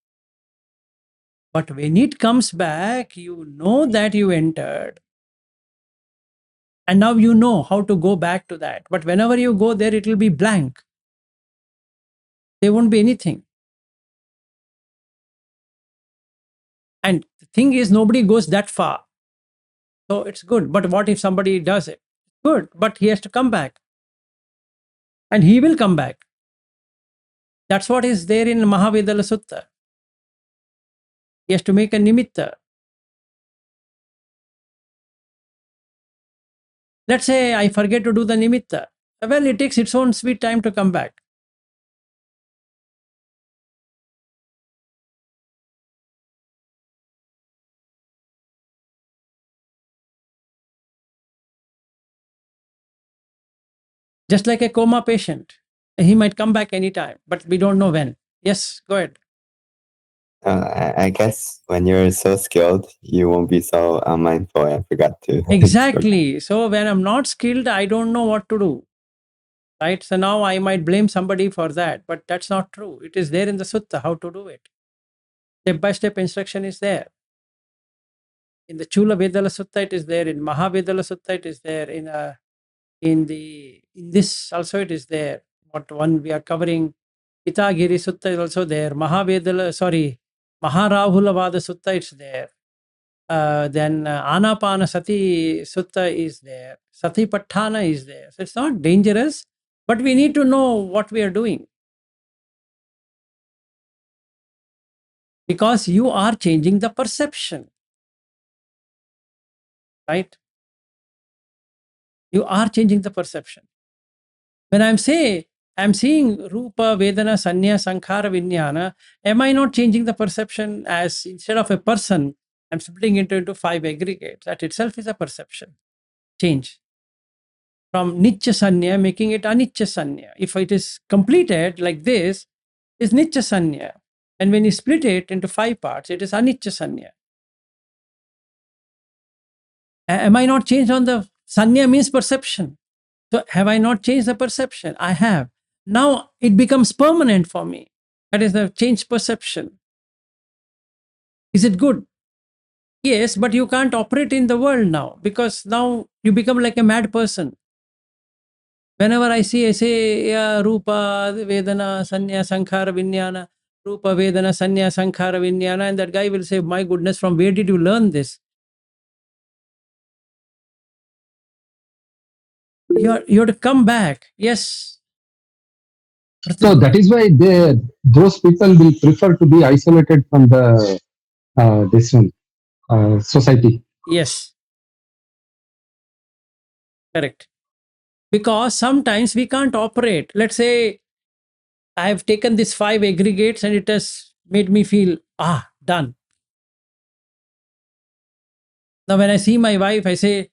But when it comes back, you know that you entered. And now you know how to go back to that. But whenever you go there, it will be blank. There won't be anything. And the thing is, nobody goes that far. So it's good. But what if somebody does it? Good. But he has to come back. And he will come back. That's what is there in Mahavedala Sutta. He has to make a nimitta. Let's say I forget to do the nimitta. Well, it takes its own sweet time to come back. Just like a coma patient. He might come back anytime, but we don't know when. Yes, go ahead. I guess when you're so skilled, you won't be so unmindful. I forgot to. Exactly. So when I'm not skilled, I don't know what to do. Right? So now I might blame somebody for that, but that's not true. It is there in the sutta how to do it. Step by step instruction is there. In the Chula Vedala Sutta, it is there. In Mahavedala Sutta, it is there. In this also it is there. What one we are covering, Itagiri Sutta is also there. Maharahula Sutta, it's there. Then Anapana Sati Sutta is there. Satipatthana is there. So it's not dangerous, but we need to know what we are doing. Because you are changing the perception. Right? You are changing the perception. When I'm seeing Rupa, Vedana, Sanya, Sankhara, Vijnana, am I not changing the perception as instead of a person, I'm splitting it into 5 aggregates? That itself is a perception change. From Nitya Sanya, making it Anitya Sanya. If it is completed like this, is Nitya Sanya. And when you split it into 5 parts, it is Anitya Sanya. Am I not changed on the Sanya means perception? So have I not changed the perception? I have. Now it becomes permanent for me. That is the changed perception. Is it good? Yes, but you can't operate in the world now because now you become like a mad person. Whenever I say, yeah, Rupa, Vedana, Sanya, Sankhara, Vijnana, Rupa, Vedana, Sanya, Sankhara, Vijnana, and that guy will say, my goodness, from where did you learn this? You have to come back. Yes. So that is why those people will prefer to be isolated from the this one society. Yes. Correct. Because sometimes we can't operate. Let's say I have taken these 5 aggregates and it has made me feel, done. Now, when I see my wife, I say,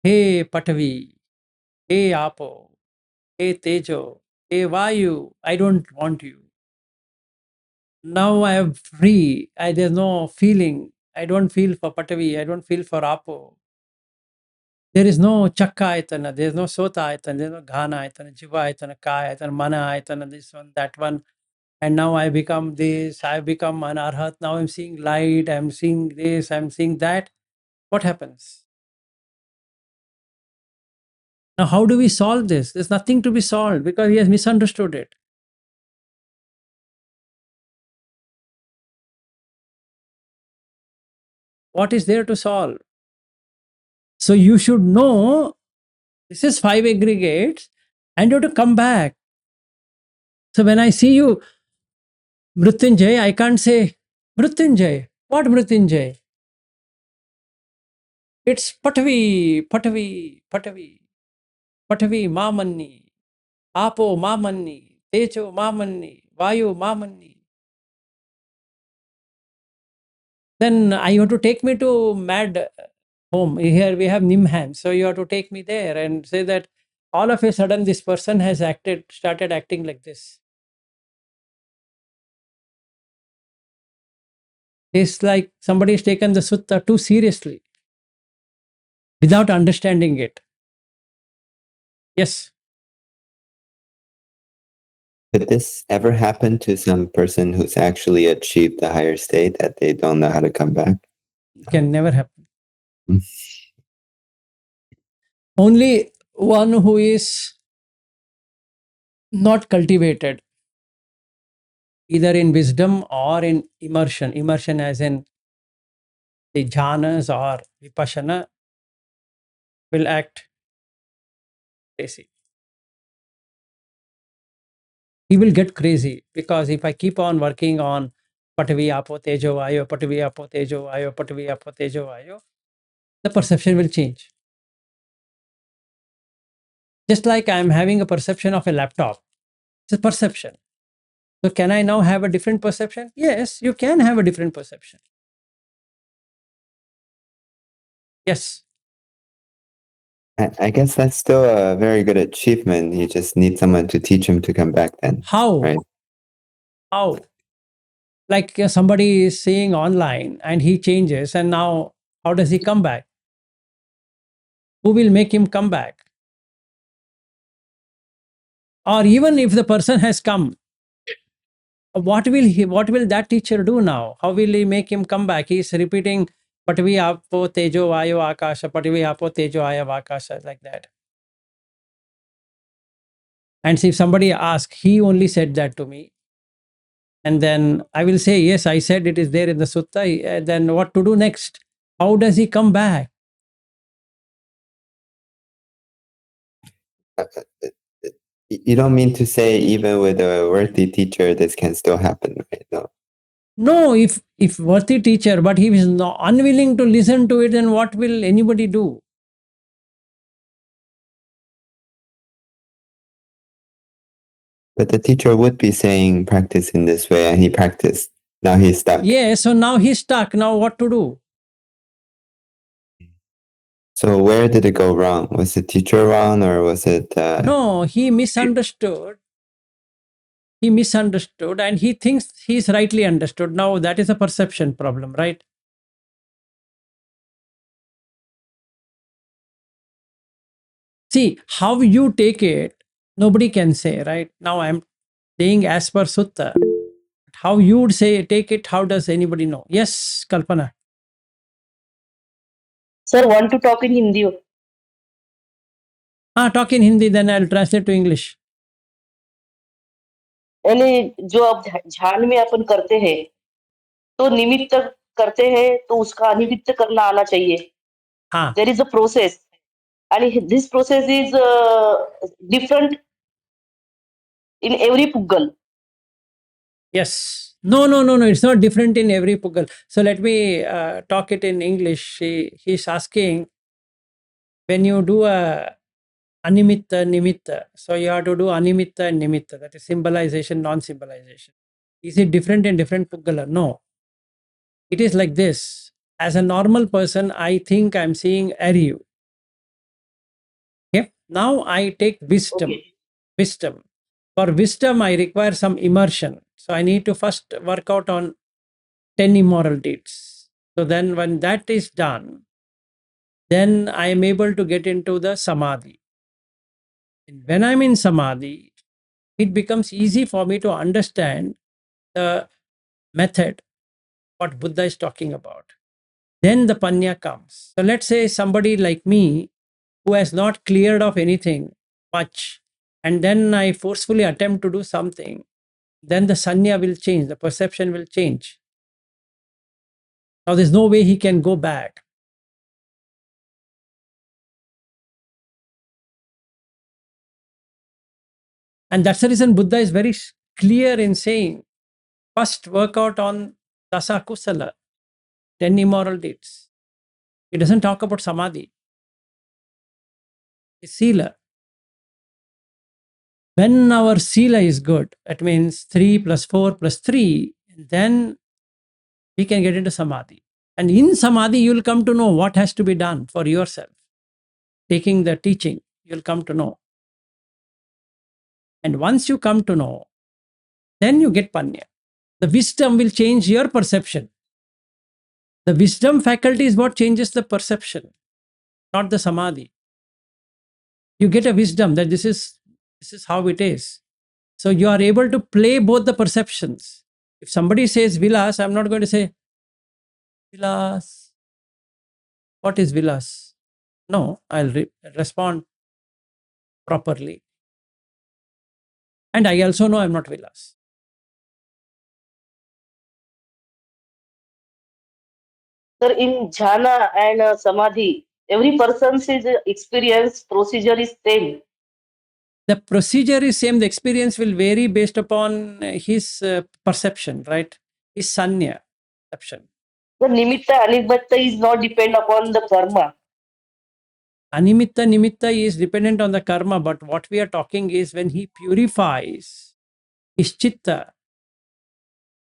hey, Patavi, hey, Apo, hey, Tejo, hey, Vayu, I don't want you. Now I am free. There's no feeling. I don't feel for Patavi. I don't feel for Apo. There is no Chakka Aitana. There's no Sota Aitana. There's no Ghana Aitana, Jiva Aitana, Kaya Aitana, Mana Aitana, this one, that one. And now I become this, I become an Arhat. Now I'm seeing light, I'm seeing this, I'm seeing that. What happens? Now, how do we solve this? There's nothing to be solved because he has misunderstood it. What is there to solve? So you should know this is 5 aggregates and you have to come back. So when I see you, Mrityunjay, I can't say, Mrityunjay, what Mrityunjay? It's Patavi, Patavi, Patavi, Patavi, Mamanni, Apo, Mamanni, Tejo, Mamanni, Vayu, Mamanni. Then you have to take me to mad home. Here we have Nimham. So you have to take me there and say that all of a sudden this person has started acting like this. It's like somebody has taken the sutta too seriously without understanding it. Yes. Could this ever happen to some person who's actually achieved the higher state that they don't know how to come back? It can never happen. Mm. Only one who is not cultivated, either in wisdom or in immersion. Immersion as in the jhanas or vipassana, will act crazy. He will get crazy because if I keep on working on Patavi Apo Tejo Vayo, Patavi Apo Tejo Vayo, Patavi Apo Tejo Vayo, the perception will change. Just like I'm having a perception of a laptop, it's a perception. So can I now have a different perception? Yes, you can have a different perception. Yes. I guess that's still a very good achievement. You just need someone to teach him to come back then. How? Right? How? Like somebody is seeing online and he changes, and now how does he come back? Who will make him come back? Or even if the person has come, what will that teacher do now? How will he make him come back? He's repeating Patvi Apo Tejo Vayo Akasha, Patvi Apo Tejo Aya Akasha, like that. And if somebody asks, he only said that to me. And then I will say, yes, I said it is there in the sutta. Then what to do next? How does he come back? Uh, uh, You don't mean to say even with a worthy teacher, this can still happen, right? No. No, if worthy teacher, but he is not unwilling to listen to it, then what will anybody do? But the teacher would be saying practice in this way, and he practiced. Now he's stuck. Yeah, so now he's stuck. Now what to do? So where did it go wrong? Was the teacher wrong, or was it? No, he misunderstood. he misunderstood and he thinks he's rightly understood. Now that is a perception problem, right? See, how you take it, nobody can say, right? Now I'm saying as per Sutta. How you would say take it, how does anybody know? Yes, Kalpana. Sir, want to talk in Hindi? Talk in Hindi, then I'll translate to English. यानी जो अब ध्यान में अपन करते हैं तो निमित्त करते हैं तो उसका अनिमित्त करना आना चाहिए. हाँ. There is a process and this process is different in every puggal. Yes. No. It's not different in every Puggal. So let me talk it in English. He's asking, when you do a Animitta, Nimitta, so you have to do Animitta and Nimitta. That is symbolization, non-symbolization. Is it different in different Puggala? No. It is like this. As a normal person, I think I'm seeing Ariyu. Okay. Now I take wisdom. Okay. Wisdom. For wisdom, I require some immersion. So I need to first work out on 10 immoral deeds. So then when that is done, then I am able to get into the samadhi. And when I'm in samadhi, it becomes easy for me to understand the method, what Buddha is talking about. Then the panya comes. So let's say somebody like me who has not cleared off anything much, and then I forcefully attempt to do something, then the sanya will change, the perception will change. Now there's no way he can go back. And that's the reason Buddha is very clear in saying, first work out on dasa kusala, 10 immoral deeds. He doesn't talk about samadhi. It's sila. When our sila is good, that means 3 plus 4 plus 3, then we can get into samadhi. And in samadhi, you'll come to know what has to be done for yourself. Taking the teaching, you'll come to know. And once you come to know, then you get panya. The wisdom will change your perception. The wisdom faculty is what changes the perception, not the samadhi. You get a wisdom that this is how it is. So you are able to play both the perceptions. If somebody says vilas, I'm not going to say, vilas, what is vilas? No, I'll respond properly. And I also know I'm not vilas. Sir, in jhana and samadhi, every person's experience procedure is same. The procedure is same. The experience will vary based upon his perception, right? His sanya perception. The nimitta animitta is not depend upon the karma. Animitta nimitta is dependent on the karma, but what we are talking is when he purifies his chitta,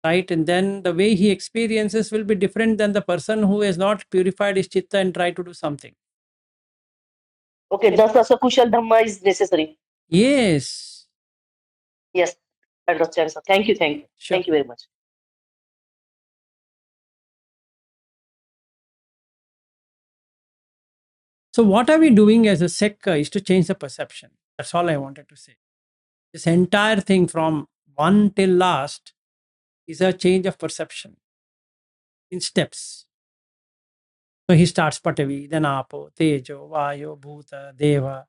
right? And then the way he experiences will be different than the person who has not purified his chitta and tried to do something. Okay, thus asakushal dhamma is necessary. Yes. Yes, I understand, sir. Thank you. Sure. Thank you very much. So what are we doing as a Sekkha is to change the perception. That's all I wanted to say. This entire thing from one till last is a change of perception in steps. So he starts Patavi, then Apo, Tejo, Vayo, Bhuta, Deva,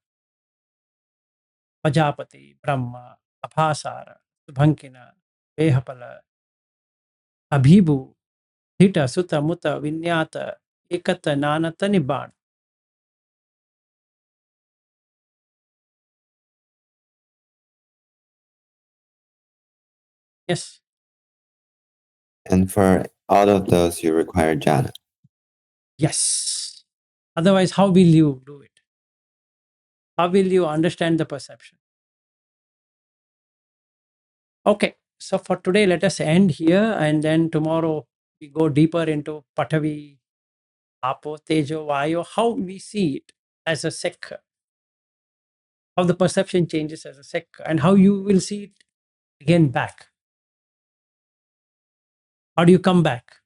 Pajapati, Brahma, Abhasara, Subhankina, Vehapala, Abhibhu, Hita, Sutta, Mutta, Vinyata, Ekata, Nanata, Nibbana. Yes. And for all of those, you require jhana. Yes. Otherwise, how will you do it? How will you understand the perception? Okay. So for today, let us end here, and then tomorrow we go deeper into Patavi, Apo, Tejo, Vayo, how we see it as a Sekkha, how the perception changes as a Sekkha, and how you will see it again back. How do you come back?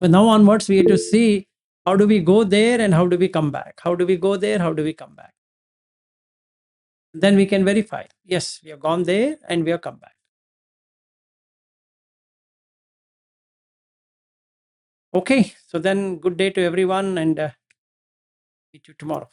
But now onwards, we have to see how do we go there and how do we come back? How do we go there? How do we come back? Then we can verify. Yes, we have gone there and we have come back. Okay, so then good day to everyone and meet you tomorrow.